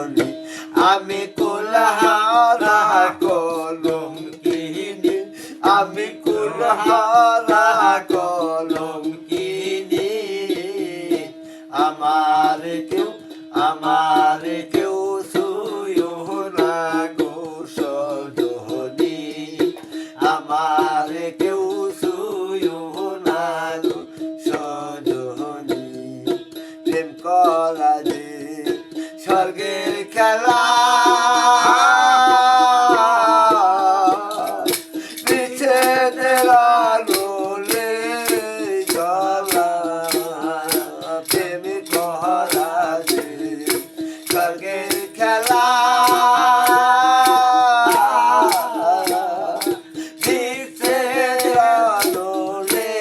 সজনী আমি কুলহারা কলঙ্কিনী আমি কুলহারা কলঙ্কিনী আমার কেউ ছুঁয়ো না গো সজনী আমার কেউ ছুঁয়ো না গো সজনী প্রেম করা যে স্বর্গের খেলা বিচ্ছেদের আলোলে জ্বলা প্রেম করা যে স্বর্গের খেলা বিচ্ছেদের আলোলে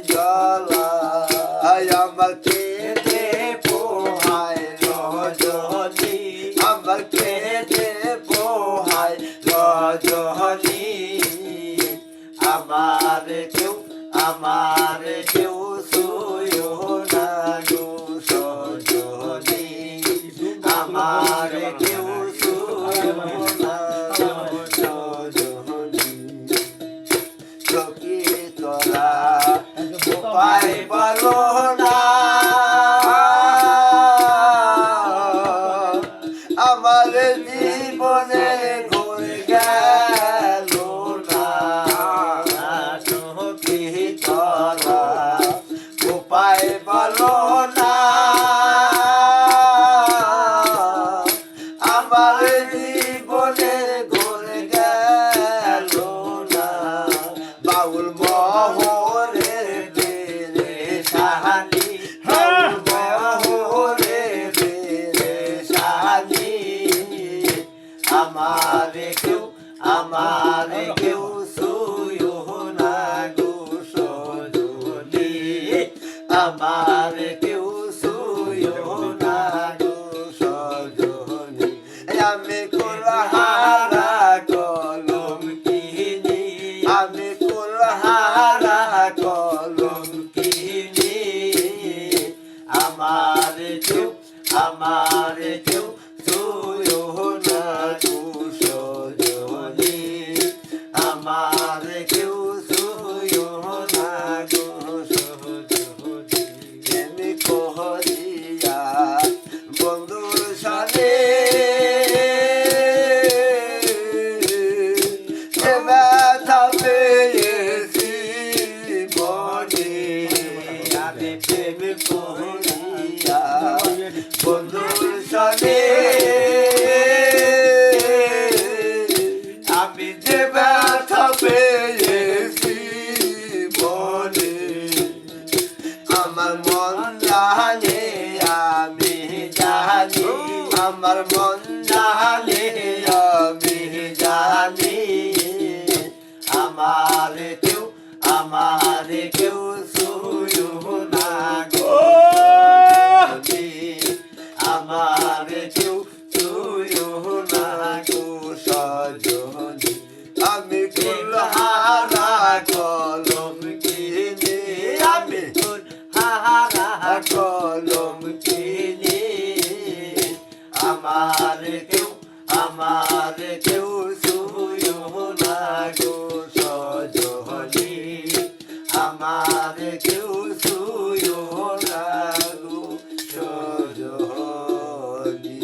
জ্বলা আমার কেঁদে পোহায় রজনী আমার কেঁদে পোহায় রজনী আমার কেউ ছুঁয়ো না গো সজনী আমার কেউ ছুঁয়ো না গো সজনী চকি তোরা উপায় বলো না আমার জীবনে ঘুরে গেল না চকি তোরা উপায় বলো না আমার জীবনে ঘুরে গেল না বাউল মোহরে বেরে সাহানি বাউল মোহরে বেরে সাহানি আমার কেউ ছুঁয়ো না গো সজনী আমার কেউ ছুঁয়ো না গো সজনী আমি কুলহারা কলঙ্কিনী আমি কুলহারা কলঙ্কিনী আমার কেউ ছুঁয়ো না গো সজনী আমার কেউ ছুঁয়ো না গো সজনী এমনি কহরিয়া বন্ধুর সাথে ব্যথা পেয়েছি মনে আমি প্রেম করিয়া বন্ধুর সাথে আমি যে ব্যথা পেয়েছি মনে আমার মন জানে আমি জানি আমার মন জানে আমি জানি আমার কেউ ছুঁয়ো না গো সজনী আমার কেউ ছুঁয়ো না গো সজনী আমি কুলহারা কলঙ্কিনী আমি কুলহারা কলঙ্কিনী আমার কেউ ছুঁয়ো না গো সজনী আমার কেউ ছুঁয়ো না গো সজনী